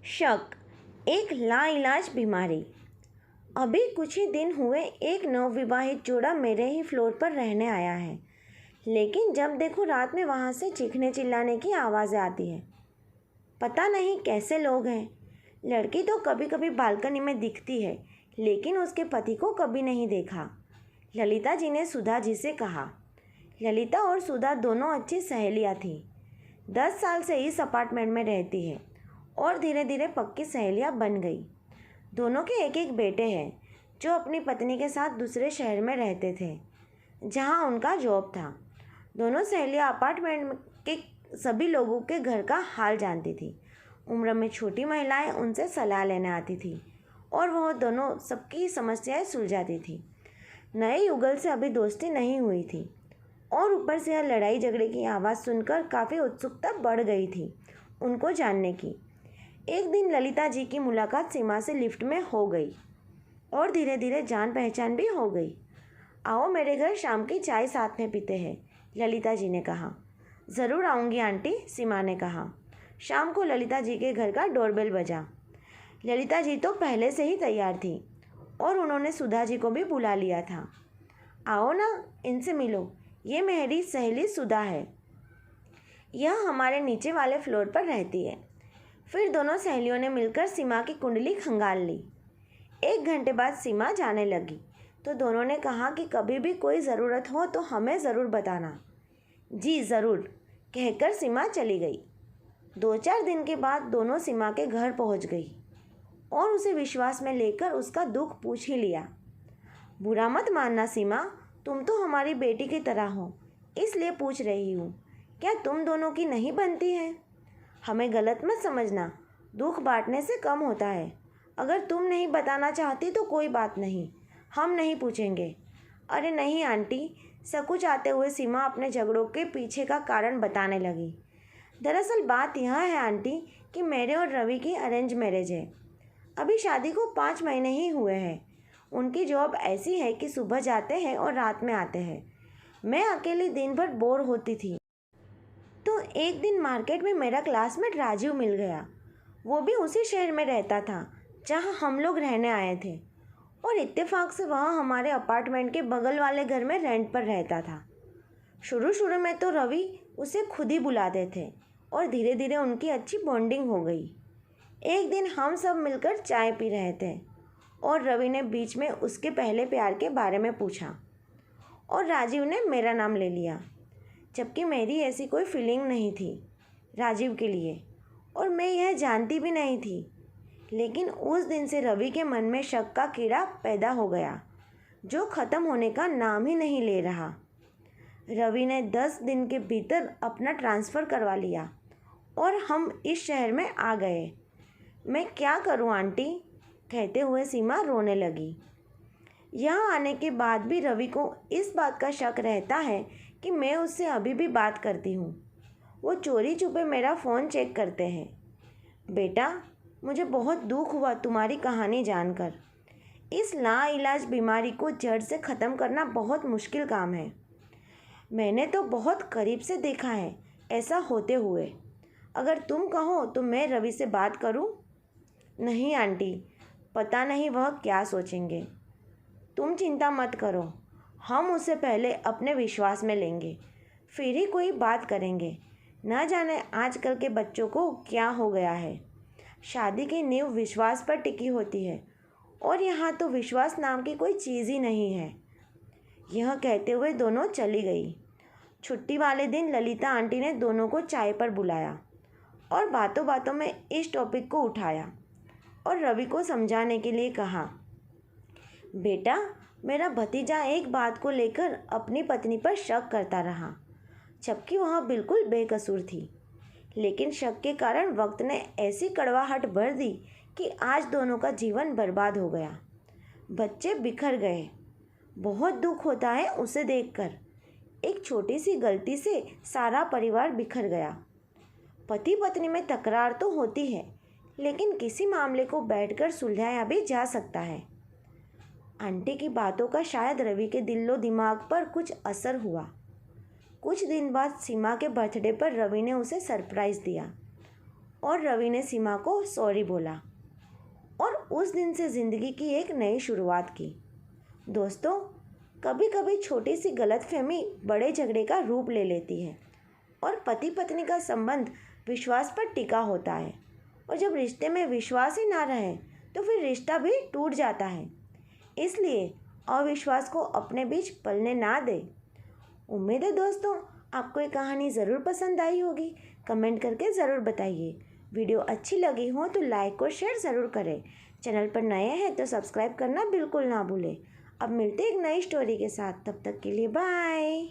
शक, एक लाइलाज बीमारी। अभी कुछ ही दिन हुए एक नवविवाहित जोड़ा मेरे ही फ्लोर पर रहने आया है, लेकिन जब देखो रात में वहाँ से चीखने चिल्लाने की आवाज़ें आती है। पता नहीं कैसे लोग हैं। लड़की तो कभी कभी बालकनी में दिखती है, लेकिन उसके पति को कभी नहीं देखा। ललिता जी ने सुधा जी से कहा। ललिता और सुधा दोनों अच्छी सहेलियाँ थीं। 10 साल से इस अपार्टमेंट में रहती है और धीरे धीरे पक्की सहेलियाँ बन गई। दोनों के एक एक बेटे हैं जो अपनी पत्नी के साथ दूसरे शहर में रहते थे जहाँ उनका जॉब था। दोनों सहेलियाँ अपार्टमेंट के सभी लोगों के घर का हाल जानती थी। उम्र में छोटी महिलाएं उनसे सलाह लेने आती थी और वह दोनों सबकी समस्याएं सुलझाती थी। नए युगल से अभी दोस्ती नहीं हुई थी और ऊपर से यह लड़ाई झगड़े की आवाज़ सुनकर काफ़ी उत्सुकता बढ़ गई थी उनको जानने की। एक दिन ललिता जी की मुलाकात सीमा से लिफ्ट में हो गई और धीरे धीरे जान पहचान भी हो गई। आओ मेरे घर शाम की चाय साथ में पीते हैं, ललिता जी ने कहा। ज़रूर आऊँगी आंटी, सीमा ने कहा। शाम को ललिता जी के घर का डोरबेल बजा। ललिता जी तो पहले से ही तैयार थी और उन्होंने सुधा जी को भी बुला लिया था। आओ ना, इनसे मिलो, ये मेरी सहेली सुधा है। यह हमारे नीचे वाले फ्लोर पर रहती है। फिर दोनों सहेलियों ने मिलकर सीमा की कुंडली खंगाल ली। 1 घंटे बाद सीमा जाने लगी तो दोनों ने कहा कि कभी भी कोई ज़रूरत हो तो हमें ज़रूर बताना। जी ज़रूर, कहकर सीमा चली गई। 2-4 दिन के बाद दोनों सीमा के घर पहुंच गई और उसे विश्वास में लेकर उसका दुख पूछ ही लिया। बुरा मत मानना सीमा, तुम तो हमारी बेटी की तरह हो, इसलिए पूछ रही हूँ। क्या तुम दोनों की नहीं बनती है? हमें गलत मत समझना, दुख बांटने से कम होता है। अगर तुम नहीं बताना चाहती तो कोई बात नहीं, हम नहीं पूछेंगे। अरे नहीं आंटी, सकुचाते हुए सीमा अपने झगड़ों के पीछे का कारण बताने लगी। दरअसल बात यह है आंटी कि मेरे और रवि की अरेंज मैरिज है। अभी शादी को 5 महीने ही हुए हैं। उनकी जॉब ऐसी है कि सुबह जाते हैं और रात में आते हैं। मैं अकेली दिन भर बोर होती थी तो एक दिन मार्केट में मेरा क्लासमेट राजीव मिल गया। वो भी उसी शहर में रहता था जहाँ हम लोग रहने आए थे और इत्तेफाक से वह हमारे अपार्टमेंट के बगल वाले घर में रेंट पर रहता था। शुरू शुरू में तो रवि उसे खुद ही बुलाते थे और धीरे धीरे उनकी अच्छी बॉन्डिंग हो गई। एक दिन हम सब मिलकर चाय पी रहे थे और रवि ने बीच में उसके पहले प्यार के बारे में पूछा और राजीव ने मेरा नाम ले लिया, जबकि मेरी ऐसी कोई फीलिंग नहीं थी राजीव के लिए और मैं यह जानती भी नहीं थी। लेकिन उस दिन से रवि के मन में शक का कीड़ा पैदा हो गया जो ख़त्म होने का नाम ही नहीं ले रहा। रवि ने 10 दिन के भीतर अपना ट्रांसफ़र करवा लिया और हम इस शहर में आ गए। मैं क्या करूं आंटी, कहते हुए सीमा रोने लगी। यहाँ आने के बाद भी रवि को इस बात का शक रहता है कि मैं उससे अभी भी बात करती हूँ। वो चोरी छुपे मेरा फ़ोन चेक करते हैं। बेटा, मुझे बहुत दुख हुआ तुम्हारी कहानी जानकर। इस लाइलाज बीमारी को जड़ से ख़त्म करना बहुत मुश्किल काम है। मैंने तो बहुत करीब से देखा है ऐसा होते हुए। अगर तुम कहो तो मैं रवि से बात करूं? नहीं आंटी, पता नहीं वह क्या सोचेंगे। तुम चिंता मत करो, हम उसे पहले अपने विश्वास में लेंगे, फिर ही कोई बात करेंगे। न जाने आजकल के बच्चों को क्या हो गया है। शादी की नींव विश्वास पर टिकी होती है और यहाँ तो विश्वास नाम की कोई चीज़ ही नहीं है। यह कहते हुए दोनों चली गई। छुट्टी वाले दिन ललिता आंटी ने दोनों को चाय पर बुलाया और बातों बातों में इस टॉपिक को उठाया और रवि को समझाने के लिए कहा। बेटा, मेरा भतीजा एक बात को लेकर अपनी पत्नी पर शक करता रहा, जबकि वह बिल्कुल बेकसूर थी। लेकिन शक के कारण वक्त ने ऐसी कड़वाहट भर दी कि आज दोनों का जीवन बर्बाद हो गया। बच्चे बिखर गए। बहुत दुख होता है उसे देखकर। एक छोटी सी गलती से सारा परिवार बिखर गया। पति पत्नी में तकरार तो होती है, लेकिन किसी मामले को बैठकर सुलझाया भी जा सकता है। आंटी की बातों का शायद रवि के दिलो दिमाग पर कुछ असर हुआ। कुछ दिन बाद सीमा के बर्थडे पर रवि ने उसे सरप्राइज़ दिया और रवि ने सीमा को सॉरी बोला और उस दिन से ज़िंदगी की एक नई शुरुआत की। दोस्तों, कभी कभी छोटी सी गलतफहमी बड़े झगड़े का रूप ले लेती है और पति पत्नी का संबंध विश्वास पर टिका होता है, और जब रिश्ते में विश्वास ही ना रहे तो फिर रिश्ता भी टूट जाता है। इसलिए अविश्वास को अपने बीच पलने ना दे। उम्मीद है दोस्तों आपको ये कहानी ज़रूर पसंद आई होगी। कमेंट करके ज़रूर बताइए। वीडियो अच्छी लगी हो तो लाइक और शेयर ज़रूर करें। चैनल पर नए हैं तो सब्सक्राइब करना बिल्कुल ना भूलें। अब मिलते हैं एक नई स्टोरी के साथ, तब तक के लिए बाय।